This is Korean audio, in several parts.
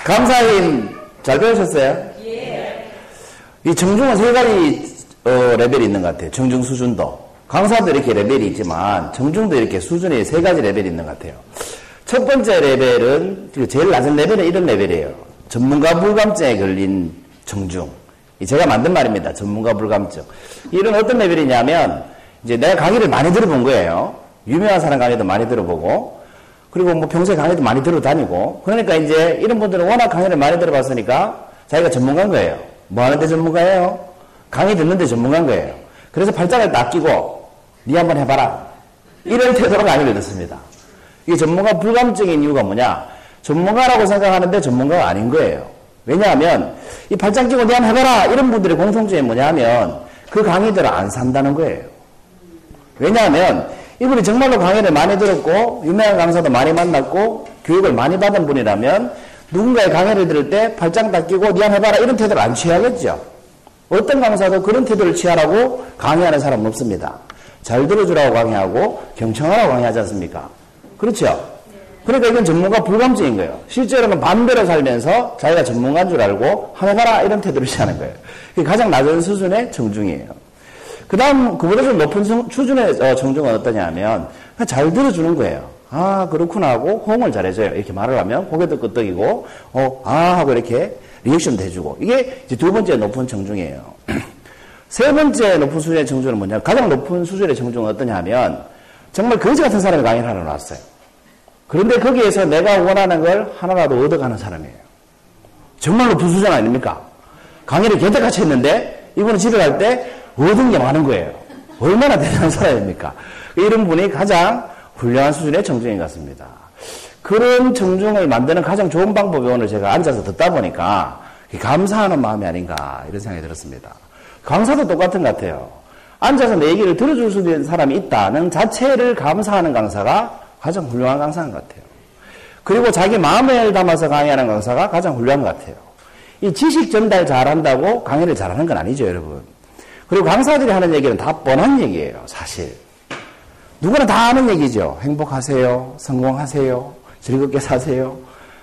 감사인 잘 배우셨어요? 예. 이 정중은 세 가지 레벨이 있는 것 같아요. 정중 수준도. 강사도 이렇게 레벨이 있지만 정중도 이렇게 수준이 세 가지 레벨이 있는 것 같아요. 첫 번째 레벨은 제일 낮은 레벨은 이런 레벨이에요. 전문가 불감증에 걸린 정중. 제가 만든 말입니다. 전문가 불감증. 이런 어떤 레벨이냐면 이제 내가 강의를 많이 들어본 거예요. 유명한 사람 강의도 많이 들어보고 그리고 뭐 평소에 강의도 많이 들어다니고 그러니까 이제 이런 분들은 워낙 강의를 많이 들어봤으니까 자기가 전문가인 거예요. 뭐 하는데 전문가예요? 강의 듣는데 전문가인 거예요. 그래서 발장을 딱 끼고 니 한번 해봐라. 이런 태도로 강의를 듣습니다. 이게 전문가 불감증인 이유가 뭐냐? 전문가라고 생각하는데 전문가가 아닌 거예요. 왜냐하면 이 발장 끼고 니 한번 해봐라. 이런 분들의 공통점이 뭐냐면 그 강의들을 안 산다는 거예요. 왜냐하면 이분이 정말로 강의를 많이 들었고 유명한 강사도 많이 만났고 교육을 많이 받은 분이라면 누군가의 강의를 들을 때 발장 딱 끼고 니 한번 해봐라 이런 태도를 안 취하겠죠. 어떤 강사도 그런 태도를 취하라고 강의하는 사람은 없습니다. 잘 들어주라고 강의하고 경청하라고 강의하지 않습니까? 그렇죠? 그러니까 이건 전문가 불감증인 거예요. 실제로는 반대로 살면서 자기가 전문가인 줄 알고 한번 해봐라 이런 태도를 취하는 거예요. 그게 가장 낮은 수준의 정중이에요. 그 다음 그보다 좀 높은 수준의 정중은 어떠냐 하면 그냥 잘 들어주는 거예요. 아 그렇구나 하고 호응을 잘해줘요. 이렇게 말을 하면 고개도 끄덕이고 하고 이렇게 리액션도 해주고 이게 이제 두 번째 높은 정중이에요. 세 번째 높은 수준의 정중은 뭐냐? 가장 높은 수준의 정중은 어떠냐 하면 정말 거지 같은 사람이 강의를 하러 나왔어요. 그런데 거기에서 내가 원하는 걸 하나라도 얻어가는 사람이에요. 정말 높은 수준 아닙니까? 강의를 개떡같이 했는데 이분은 집에 갈 때 얻은 게 많은 거예요. 얼마나 대단한 사람입니까? 이런 분이 가장 훌륭한 수준의 정중인 것 같습니다. 그런 정중을 만드는 가장 좋은 방법이 오늘 제가 앉아서 듣다 보니까 감사하는 마음이 아닌가 이런 생각이 들었습니다. 강사도 똑같은 것 같아요. 앉아서 내 얘기를 들어줄 수 있는 사람이 있다는 자체를 감사하는 강사가 가장 훌륭한 강사인 것 같아요. 그리고 자기 마음을 담아서 강의하는 강사가 가장 훌륭한 것 같아요. 이 지식 전달 잘한다고 강의를 잘하는 건 아니죠, 여러분. 그리고 강사들이 하는 얘기는 다 뻔한 얘기예요, 사실. 누구나 다 아는 얘기죠. 행복하세요, 성공하세요, 즐겁게 사세요.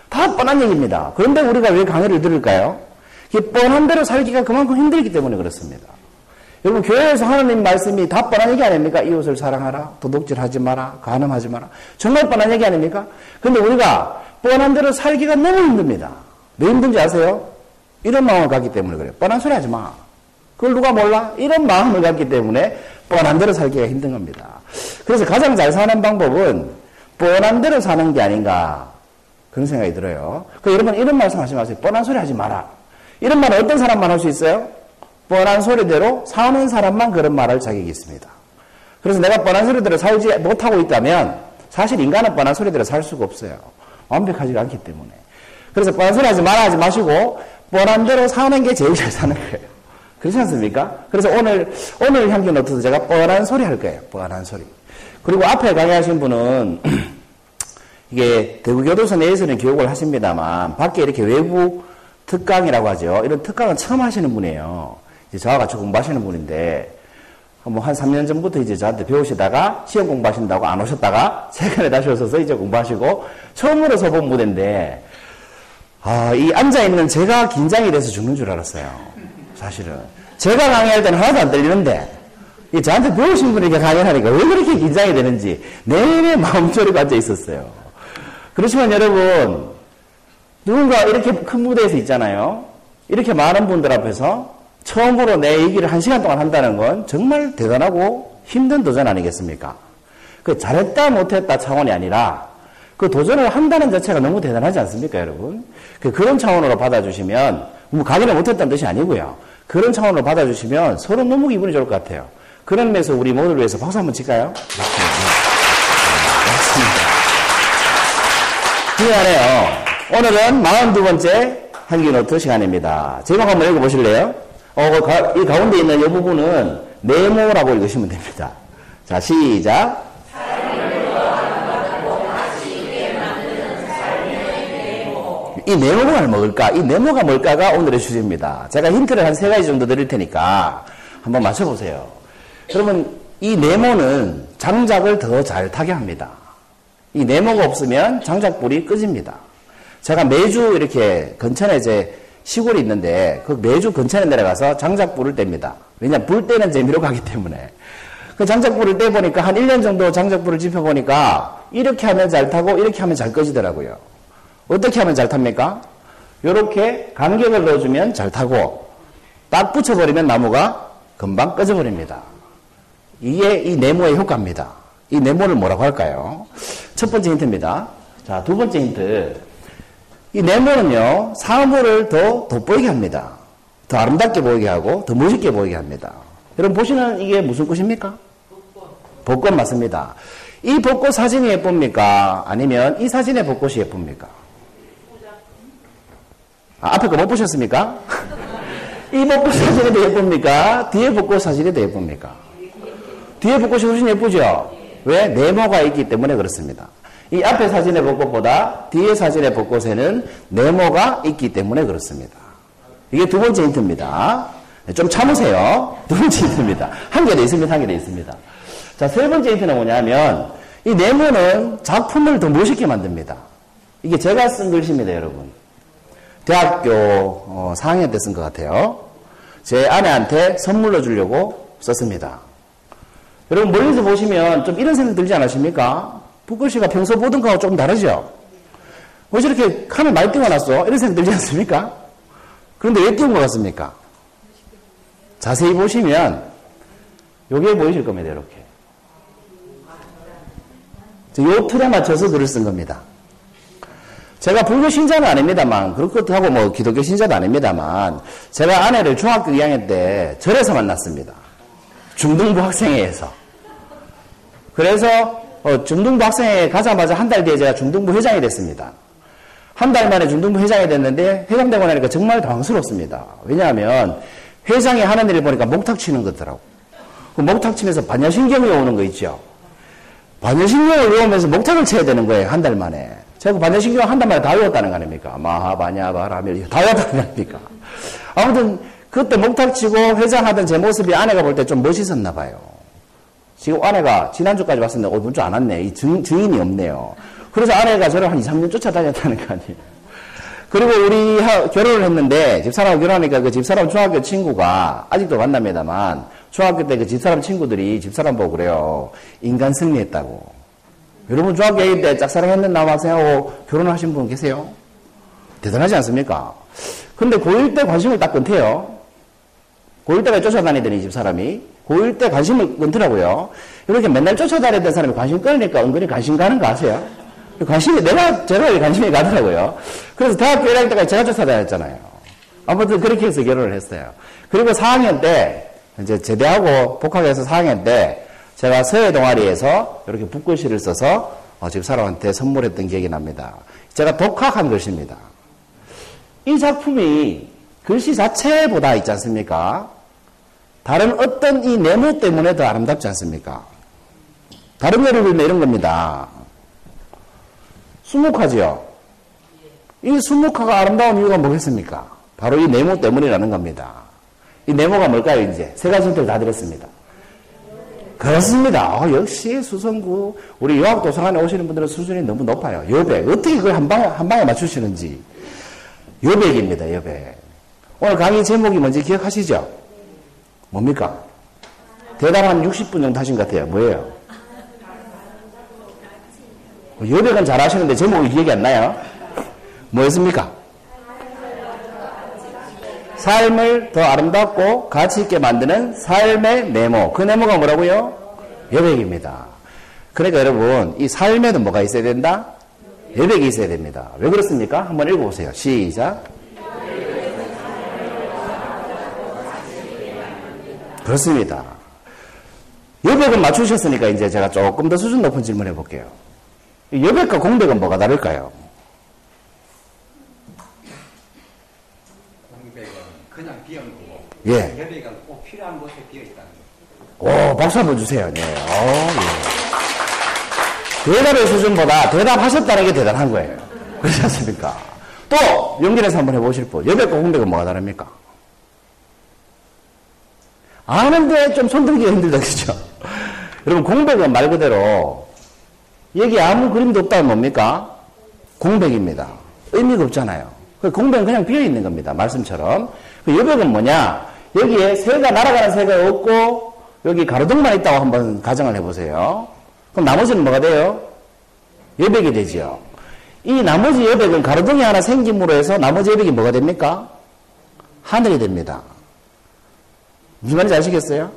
다 뻔한 얘기입니다. 그런데 우리가 왜 강의를 들을까요? 이게 뻔한 대로 살기가 그만큼 힘들기 때문에 그렇습니다. 여러분 교회에서 하나님 말씀이 다 뻔한 얘기 아닙니까? 이웃을 사랑하라, 도둑질하지 마라, 간음하지 마라. 정말 뻔한 얘기 아닙니까? 그런데 우리가 뻔한 대로 살기가 너무 힘듭니다. 왜 힘든지 아세요? 이런 마음을 갖기 때문에 그래요. 뻔한 소리 하지 마. 그걸 누가 몰라? 이런 마음을 갖기 때문에 뻔한 대로 살기가 힘든 겁니다. 그래서 가장 잘 사는 방법은 뻔한 대로 사는 게 아닌가 그런 생각이 들어요. 여러분 이런 말씀 하지 마세요. 뻔한 소리 하지 마라. 이런 말은 어떤 사람만 할 수 있어요? 뻔한 소리대로 사는 사람만 그런 말할 자격이 있습니다. 그래서 내가 뻔한 소리대로 살지 못하고 있다면 사실 인간은 뻔한 소리대로 살 수가 없어요. 완벽하지가 않기 때문에. 그래서 뻔한 소리 하지 말아 하지 마시고 뻔한 대로 사는 게 제일 잘 사는 거예요. 그렇지 않습니까? 그래서 오늘 향기 노트도 제가 뻔한 소리 할 거예요. 뻔한 소리. 그리고 앞에 강의하신 분은 이게 대구교도소 내에서는 교육을 하십니다만 밖에 이렇게 외부 특강이라고 하죠. 이런 특강은 처음 하시는 분이에요. 이제 저와 같이 공부하시는 분인데 뭐 한 3년 전부터 이제 저한테 배우시다가 시험 공부하신다고 안 오셨다가 최근에 다시 오셔서 이제 공부하시고 처음으로 서본 무대인데 이 앉아있는 제가 긴장이 돼서 죽는 줄 알았어요. 사실은. 제가 강의할 때는 하나도 안 떨리는데 저한테 배우신 분에게 강의를 하니까 왜 그렇게 긴장이 되는지 내내 마음 졸이고 앉아 있었어요. 그렇지만 여러분 누군가 이렇게 큰 무대에서 있잖아요. 이렇게 많은 분들 앞에서 처음으로 내 얘기를 1시간 동안 한다는 건 정말 대단하고 힘든 도전 아니겠습니까? 그 잘했다 못했다 차원이 아니라 그 도전을 한다는 자체가 너무 대단하지 않습니까, 여러분? 그런 차원으로 받아주시면 뭐 강의를 못했다는 뜻이 아니고요. 그런 차원으로 받아주시면 서로 너무 기분이 좋을 것 같아요. 그런 면에서 우리 모두를 위해서 박수 한번 칠까요? 중요하네요. 오늘은 42번째 향기노트 시간입니다. 제목 한번 읽어보실래요? 이 가운데 있는 이 부분은 네모라고 읽으시면 됩니다. 자, 시작. 이 네모가 뭘까? 이 네모가 뭘까가 오늘의 주제입니다. 제가 힌트를 한 3가지 정도 드릴 테니까 한번 맞춰보세요. 여러분, 이 네모는 장작을 더 잘 타게 합니다. 이 네모가 없으면 장작불이 꺼집니다. 제가 매주 이렇게 근천에 이제 시골이 있는데 그 매주 근천에 내려가서 장작불을 뗍니다. 왜냐하면 불 때는 재미로 가기 때문에. 그 장작불을 떼보니까 한 1년 정도 장작불을 지펴보니까 이렇게 하면 잘 타고 이렇게 하면 잘 꺼지더라고요. 어떻게 하면 잘 탑니까? 이렇게 간격을 넣어주면 잘 타고 딱 붙여버리면 나무가 금방 꺼져버립니다. 이게 이 네모의 효과입니다. 이 네모를 뭐라고 할까요? 첫 번째 힌트입니다. 자, 두 번째 힌트. 이 네모는요, 사물을 더 돋보이게 합니다. 더 아름답게 보이게 하고 더 멋있게 보이게 합니다. 여러분 보시는 이게 무슨 꽃입니까? 벚꽃 맞습니다. 이 벚꽃 사진이 예쁩니까? 아니면 이 사진의 벚꽃이 예쁩니까? 앞에 거 못 보셨습니까? 이 벚꽃 사진이 더 예쁩니까? 뒤에 벚꽃 사진이 더 예쁩니까? 뒤에 벚꽃이 훨씬 예쁘죠? 왜? 네모가 있기 때문에 그렇습니다. 이 앞에 사진의 벚꽃보다 뒤에 사진의 벚꽃에는 네모가 있기 때문에 그렇습니다. 이게 두 번째 힌트입니다. 좀 참으세요. 두 번째 힌트입니다. 한 개 더 있습니다. 한 개 더 있습니다. 자, 세 번째 힌트는 뭐냐면 이 네모는 작품을 더 멋있게 만듭니다. 이게 제가 쓴 글씨입니다, 여러분. 대학교 4학년 때 쓴 것 같아요. 제 아내한테 선물로 주려고 썼습니다. 여러분 멀리서 보시면 좀 이런 생각 들지 않으십니까? 붓글씨가 평소 보던 거하고 조금 다르죠? 왜 저렇게 칸을 많이 띄워놨어? 이런 생각 들지 않습니까? 그런데 왜 띄운 것 같습니까? 자세히 보시면 여기에 보이실 겁니다. 이렇게. 이 틀에 맞춰서 글을 쓴 겁니다. 제가 불교 신자는 아닙니다만 그렇기도 하고 뭐 기독교 신자도 아닙니다만 제가 아내를 중학교 2학년 때 절에서 만났습니다. 중등부 학생회에서. 그래서 중등부 학생회에 가자마자 한 달 뒤에 제가 중등부 회장이 됐습니다. 한 달 만에 중등부 회장이 됐는데 회장되고 나니까 정말 당황스럽습니다. 왜냐하면 회장이 하는 일을 보니까 목탁 치는 거더라고. 그 목탁 치면서 반야신경이 오는 거 있죠. 반야신경을 외우면서 목탁을 쳐야 되는 거예요. 한 달 만에. 제가 반야신경 한 달 만에 다 외웠다는 거 아닙니까? 마하바냐바라밀 다 외웠다는 거 아닙니까? 아무튼 그때 목탁 치고 회장하던 제 모습이 아내가 볼 때 좀 멋있었나 봐요. 지금 아내가 지난주까지 왔었는데 오늘 안 왔네. 이 증인이 없네요. 그래서 아내가 저를 한 2, 3년 쫓아다녔다는 거 아니에요. 그리고 우리 결혼을 했는데 집사람하고 결혼하니까 그 집사람 중학교 친구가 아직도 만납니다만 중학교 때 그 집사람 친구들이 집사람 보고 그래요. 인간 승리했다고. 여러분 중학교 때 짝사랑했는 남학생하고 결혼하신 분 계세요? 대단하지 않습니까? 근데 고1 때 관심을 딱 끊대요. 고1 때까지 쫓아다니더니 집사람이 고1 때 관심을 끊더라고요. 이렇게 맨날 쫓아다니던 사람이 관심 끊으니까 은근히 관심 가는 거 아세요? 관심이 제가 관심이 가더라고요. 그래서 대학교 1학년 때까지 제가 쫓아다녔잖아요. 아무튼 그렇게 해서 결혼을 했어요. 그리고 4학년 때 이제 제대하고 복학해서 4학년 때 제가 서예 동아리에서 이렇게 붓글씨를 써서 집사람한테 선물했던 기억이 납니다. 제가 독학한 글씨입니다. 이 작품이 글씨 자체보다 있지 않습니까? 다른 어떤 이 네모 때문에 더 아름답지 않습니까? 다른 예를 들면 이런 겁니다. 수묵화지요. 이 수묵화가 아름다운 이유가 뭐겠습니까? 바로 이 네모 때문이라는 겁니다. 이 네모가 뭘까요, 이제? 세 가지 힌트를 다 드렸습니다. 그렇습니다. 역시 수성구, 우리 유학도서관에 오시는 분들은 수준이 너무 높아요. 여백. 어떻게 그걸 한 방에 맞추시는지. 여백입니다, 여백. 오늘 강의 제목이 뭔지 기억하시죠? 뭡니까? 대답 한 60분 정도 하신 것 같아요. 뭐예요? 여백은 잘 하시는데 제목이 기억이 안 나요? 뭐였습니까? 삶을 더 아름답고 가치있게 만드는 삶의 네모. 그 네모가 뭐라고요? 여백입니다. 그러니까 여러분 이 삶에는 뭐가 있어야 된다? 여백이 있어야 됩니다. 왜 그렇습니까? 한번 읽어보세요. 시작. 그렇습니다. 여백은 맞추셨으니까 이제 제가 조금 더 수준 높은 질문 해볼게요. 여백과 공백은 뭐가 다를까요? 공백은 그냥 비어있는 거고 예. 여백은 꼭 필요한 곳에 비어있다는 거. 오, 박수 한번 주세요. 네. 예. 대답의 수준보다 대답하셨다는 게 대단한 거예요. 그렇지 않습니까? 또 연결해서 한번 해보실 분. 여백과 공백은 뭐가 다릅니까? 아는데 좀 손들기가 힘들다, 그죠? 여러분, 공백은 말 그대로, 여기 아무 그림도 없다면 뭡니까? 공백입니다. 의미가 없잖아요. 공백은 그냥 비어있는 겁니다. 말씀처럼. 여백은 뭐냐? 여기에 새가, 날아가는 새가 없고 여기 가로등만 있다고 한번 가정을 해보세요. 그럼 나머지는 뭐가 돼요? 여백이 되죠. 이 나머지 여백은 가로등이 하나 생김으로 해서 나머지 여백이 뭐가 됩니까? 하늘이 됩니다. 무슨 말인지 아시겠어요?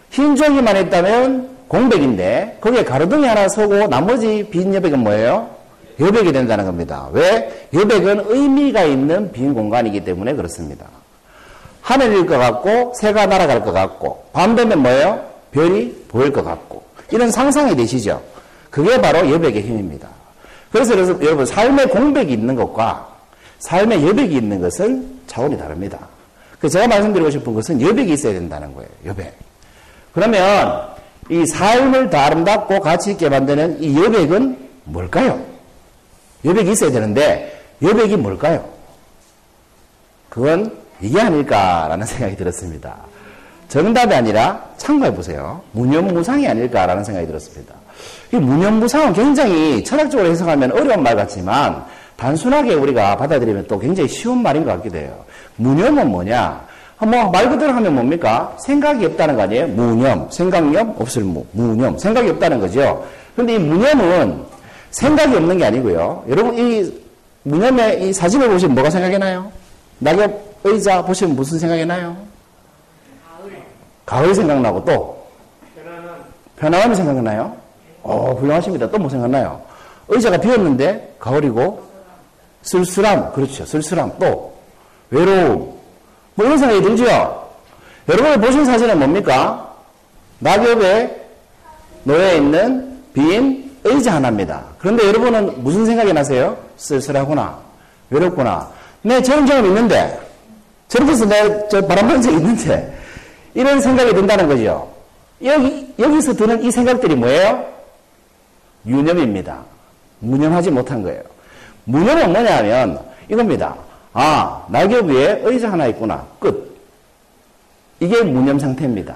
흰 종이만 있다면 공백인데 거기에 가로등이 하나 서고 나머지 빈 여백은 뭐예요? 여백이 된다는 겁니다. 왜? 여백은 의미가 있는 빈 공간이기 때문에 그렇습니다. 하늘일 것 같고 새가 날아갈 것 같고 밤 되면 뭐예요? 별이 보일 것 같고 이런 상상이 되시죠? 그게 바로 여백의 힘입니다. 그래서 여러분 삶의 공백이 있는 것과 삶의 여백이 있는 것은 차원이 다릅니다. 그래서 제가 말씀드리고 싶은 것은 여백이 있어야 된다는 거예요. 여백. 그러면 이 삶을 더 아름답고 가치 있게 만드는 이 여백은 뭘까요? 여백이 있어야 되는데 여백이 뭘까요? 그건 이게 아닐까라는 생각이 들었습니다. 정답이 아니라 참고해 보세요. 무념무상이 아닐까라는 생각이 들었습니다. 이 무념무상은 굉장히 철학적으로 해석하면 어려운 말 같지만 단순하게 우리가 받아들이면 또 굉장히 쉬운 말인 것 같기도 해요. 무념은 뭐냐? 뭐 말 그대로 하면 뭡니까? 생각이 없다는 거 아니에요? 무념, 생각념, 없을 무, 무념, 생각이 없다는 거죠. 그런데 이 무념은 생각이 없는 게 아니고요. 여러분 이 무념의 이 사진을 보시면 뭐가 생각이 나요? 낙엽 의자 보시면 무슨 생각이 나요? 가을 생각나고 또 편안함이 생각나요? 훌륭하십니다. 또 뭐 생각나요? 의자가 비었는데 가을이고 쓸쓸함, 그렇죠. 쓸쓸함, 또 외로움, 뭐 이런 생각이 들죠? 여러분이 보신 사진은 뭡니까? 낙엽에 놓여있는 빈 의자 하나입니다. 그런데 여러분은 무슨 생각이 나세요? 쓸쓸하구나, 외롭구나. 네, 저런 경험 있는데, 저런 데서 저 바람 본 적 있는데, 이런 생각이 든다는 거죠. 여기서 드는 이 생각들이 뭐예요? 유념입니다. 무념하지 못한 거예요. 무념은 뭐냐 하면 이겁니다. 아, 낙엽 위에 의자 하나 있구나. 끝. 이게 무념 상태입니다.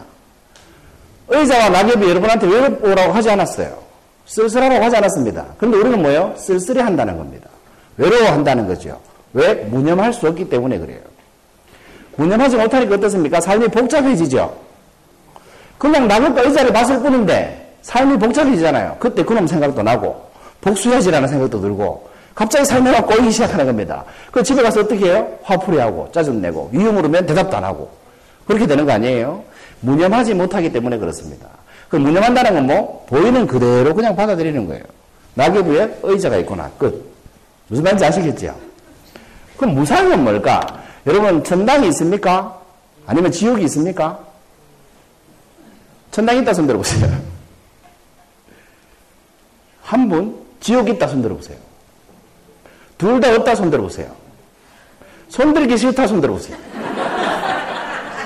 의자와 낙엽이 여러분한테 외롭다고 하지 않았어요. 쓸쓸하라고 하지 않았습니다. 그런데 우리는 뭐예요? 쓸쓸해 한다는 겁니다. 외로워한다는 거죠. 왜? 무념할 수 없기 때문에 그래요. 무념하지 못하니까 어떻습니까? 삶이 복잡해지죠. 그냥 낙엽과 의자를 봤을 뿐인데 삶이 복잡해지잖아요. 그때 그놈 생각도 나고 복수해야지라는 생각도 들고 갑자기 삶이 막 꼬이기 시작하는 겁니다. 그 집에 가서 어떻게 해요? 화풀이하고 짜증내고 위험 물으면 대답도 안 하고 그렇게 되는 거 아니에요? 무념하지 못하기 때문에 그렇습니다. 그 무념한다는 건 뭐? 보이는 그대로 그냥 받아들이는 거예요. 낙엽 위에 의자가 있구나. 끝. 무슨 말인지 아시겠죠? 그럼 무상은 뭘까? 여러분 천당이 있습니까? 아니면 지옥이 있습니까? 천당이 있다 손 들어보세요. 한 분 지옥이 있다 손 들어보세요. 둘 다 없다 손 들어보세요. 손 들기 싫다 손 들어보세요.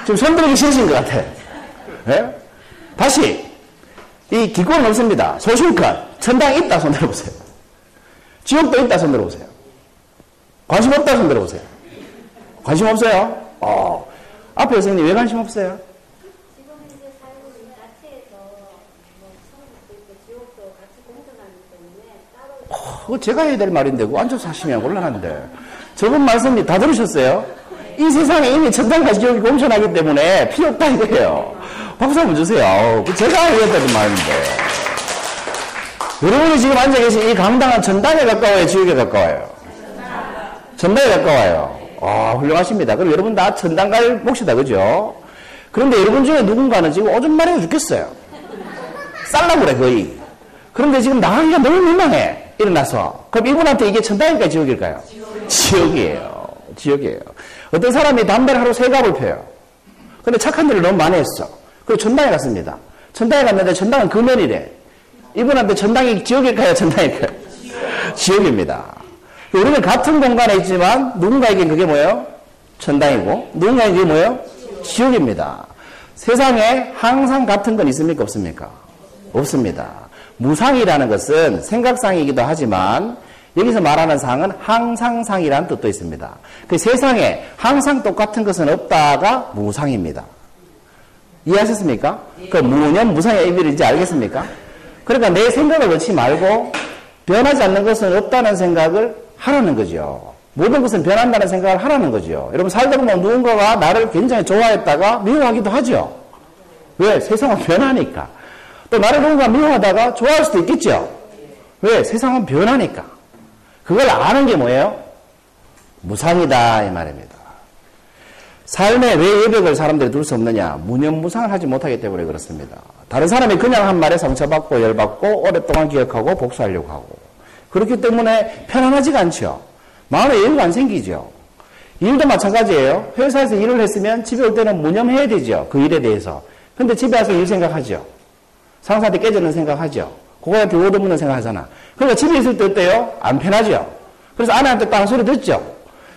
지금 손 들기 싫으신 것 같아. 네? 다시 이 기권은 없습니다. 소실컷 천당 있다 손 들어보세요. 지옥도 있다 손 들어보세요. 관심 없다 손 들어보세요. 관심 없어요? 앞에 선생님 왜 관심 없어요? 지금 이제 삶은 자체에서 뭐 천국도 있고 지옥도 같이 공존하기 때문에 따로 그거 제가 해야 될 말인데 그거 앉아서 하시면 곤란한데 저번 말씀이 다 들으셨어요? 이 세상에 이미 천당과 지옥이 공존하기 때문에 필요 없다 이거예요. 박수 한번 주세요. 제가 해야 되는 말인데 여러분이 지금 앉아 계신 이 강당은 천당에 가까워요? 지옥에 가까워요? 천당에 가까워요. 훌륭하십니다. 그럼 여러분 다 천당 갈 몫이다, 그죠? 그런데 여러분 중에 누군가는 지금 오줌 마려워 죽겠어요. 쌀라고 그래, 거의. 그런데 지금 나가기가 너무 민망해. 일어나서. 그럼 이분한테 이게 천당일까요, 지옥일까요? 지옥이에요. 지옥이에요. 어떤 사람이 담배를 하루 3갑을 펴요. 근데 착한 일을 너무 많이 했어. 그리고 천당에 갔습니다. 천당에 갔는데 천당은 금연이래. 이분한테 천당이 지옥일까요, 천당일까요? 지옥입니다. 우리는 같은 공간에 있지만 누군가에게 그게 뭐예요? 천당이고 누군가에게 그게 뭐예요? 지옥입니다. 세상에 항상 같은 건 있습니까? 없습니까? 없습니다. 무상이라는 것은 생각상이기도 하지만 여기서 말하는 상은 항상상이라는 뜻도 있습니다. 그 세상에 항상 똑같은 것은 없다가 무상입니다. 이해하셨습니까? 그 무념, 무상의 의미를 이제 알겠습니까? 그러니까 내 생각을 넣지 말고 변하지 않는 것은 없다는 생각을 하라는 거죠. 모든 것은 변한다는 생각을 하라는 거죠. 여러분 살다 보면 누군가가 나를 굉장히 좋아했다가 미워하기도 하죠. 왜? 세상은 변하니까. 또 나를 누군가 미워하다가 좋아할 수도 있겠죠. 왜? 세상은 변하니까. 그걸 아는 게 뭐예요? 무상이다 이 말입니다. 삶에 왜 여백을 사람들이 둘 수 없느냐? 무념무상을 하지 못하기 때문에 그렇습니다. 다른 사람이 그냥 한 말에 상처받고 열받고 오랫동안 기억하고 복수하려고 하고 그렇기 때문에 편안하지가 않죠. 마음에 여유가 안 생기죠. 일도 마찬가지예요. 회사에서 일을 했으면 집에 올 때는 무념해야 되죠. 그 일에 대해서. 근데 집에 와서 일 생각하죠. 상사한테 깨지는 생각하죠. 고객한테 얻어먹는 생각하잖아. 그러니까 집에 있을 때 어때요? 안 편하죠. 그래서 아내한테 또 한 소리 듣죠.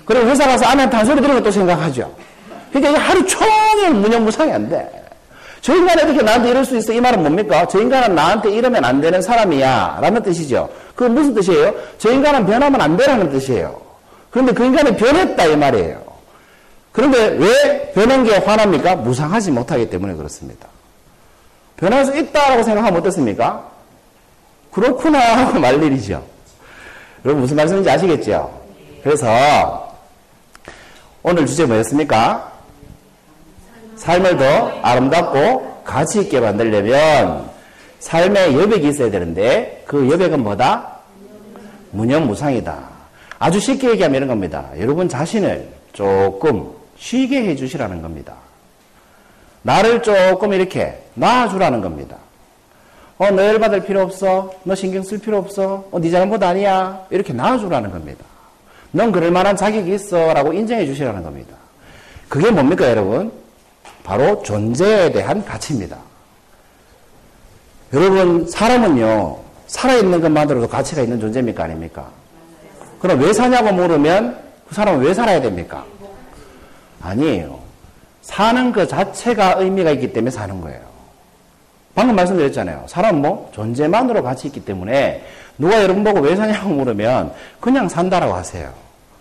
그리고 회사 가서 아내한테 한 소리 들으면 또 생각하죠. 그러니까 이게 하루 종일 무념무상이 안 돼. 저 인간이 어떻게 나한테 이럴 수 있어? 이 말은 뭡니까? 저 인간은 나한테 이러면 안 되는 사람이야 라는 뜻이죠. 그건 무슨 뜻이에요? 저 인간은 변하면 안 되라는 뜻이에요. 그런데 그 인간이 변했다 이 말이에요. 그런데 왜 변한 게 화납니까? 무상하지 못하기 때문에 그렇습니다. 변할 수 있다라고 생각하면 어떻습니까? 그렇구나 하고 말 일이죠. 여러분 무슨 말씀인지 아시겠죠? 그래서 오늘 주제 뭐였습니까? 삶을 더 아름답고 가치 있게 만들려면 삶에 여백이 있어야 되는데 그 여백은 뭐다? 무념무상이다. 아주 쉽게 얘기하면 이런 겁니다. 여러분 자신을 조금 쉬게 해주시라는 겁니다. 나를 조금 이렇게 놔주라는 겁니다. 너 열받을 필요 없어. 너 신경 쓸 필요 없어. 네 잘못 아니야. 이렇게 놔주라는 겁니다. 넌 그럴 만한 자격이 있어 라고 인정해 주시라는 겁니다. 그게 뭡니까 여러분? 바로 존재에 대한 가치입니다. 여러분 사람은요 살아있는 것만으로도 가치가 있는 존재입니까 아닙니까? 그럼 왜 사냐고 물으면 그 사람은 왜 살아야 됩니까? 아니에요. 사는 그 자체가 의미가 있기 때문에 사는 거예요. 방금 말씀드렸잖아요. 사람은 뭐 존재만으로 가치 있기 때문에 누가 여러분 보고 왜 사냐고 물으면 그냥 산다라고 하세요.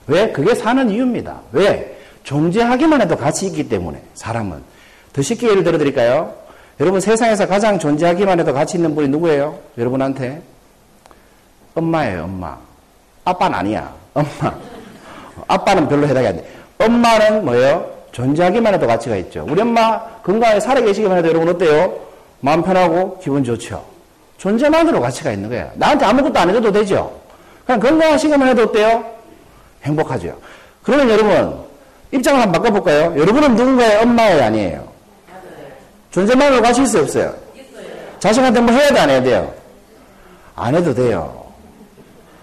왜? 그게 사는 이유입니다. 왜? 존재하기만 해도 가치 있기 때문에 사람은. 더 쉽게 예를 들어 드릴까요? 여러분 세상에서 가장 존재하기만 해도 가치 있는 분이 누구예요? 여러분한테? 엄마예요. 엄마. 아빠는 아니야. 엄마. 아빠는 별로 해당이 안 돼. 엄마는 뭐예요? 존재하기만 해도 가치가 있죠. 우리 엄마 건강하게 살아계시기만 해도 여러분 어때요? 마음 편하고 기분 좋죠. 존재만으로 가치가 있는 거예요. 나한테 아무것도 안 해줘도 되죠. 그냥 건강하시기만 해도 어때요? 행복하죠. 그러면 여러분 입장을 한번 바꿔볼까요? 여러분은 누군가의 엄마예요? 아니에요? 존재만으로 가치 있어요? 없어요? 자식한테 뭐 해야 돼? 안 해야 돼요? 안 해도 돼요.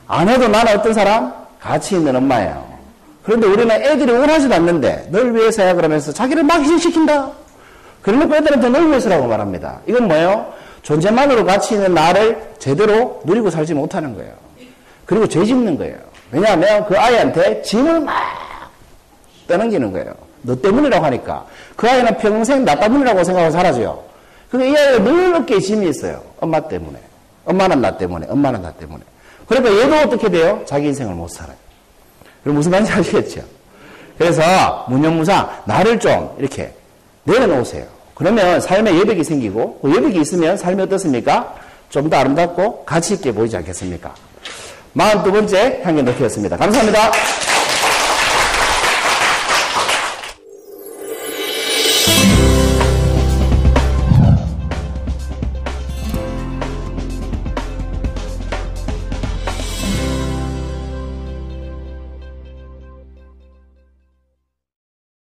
안 해도 나는 어떤 사람? 가치 있는 엄마예요. 그런데 우리는 애들이 원하지도 않는데 널 위해서야 그러면서 자기를 막 희생시킨다. 그러니까 애들한테 널 위해서라고 말합니다. 이건 뭐예요? 존재만으로 가치 있는 나를 제대로 누리고 살지 못하는 거예요. 그리고 죄 짓는 거예요. 왜냐하면 그 아이한테 짐을 막 떠넘기는 거예요. 너 때문이라고 하니까. 그 아이는 평생 나 때문이라고 생각하고 살아줘요. 그러니까 이 아이가 늘 어깨에 짐이 있어요. 엄마 때문에. 엄마는 나 때문에. 엄마는 나 때문에. 그러니까 얘도 어떻게 돼요? 자기 인생을 못 살아요. 그럼 무슨 말인지 아시겠죠? 그래서 무념무상 나를 좀 이렇게 내려놓으세요. 그러면 삶에 여백이 생기고 그 여백이 있으면 삶이 어떻습니까? 좀 더 아름답고 가치 있게 보이지 않겠습니까? 42번째 향기 높이였습니다. 감사합니다.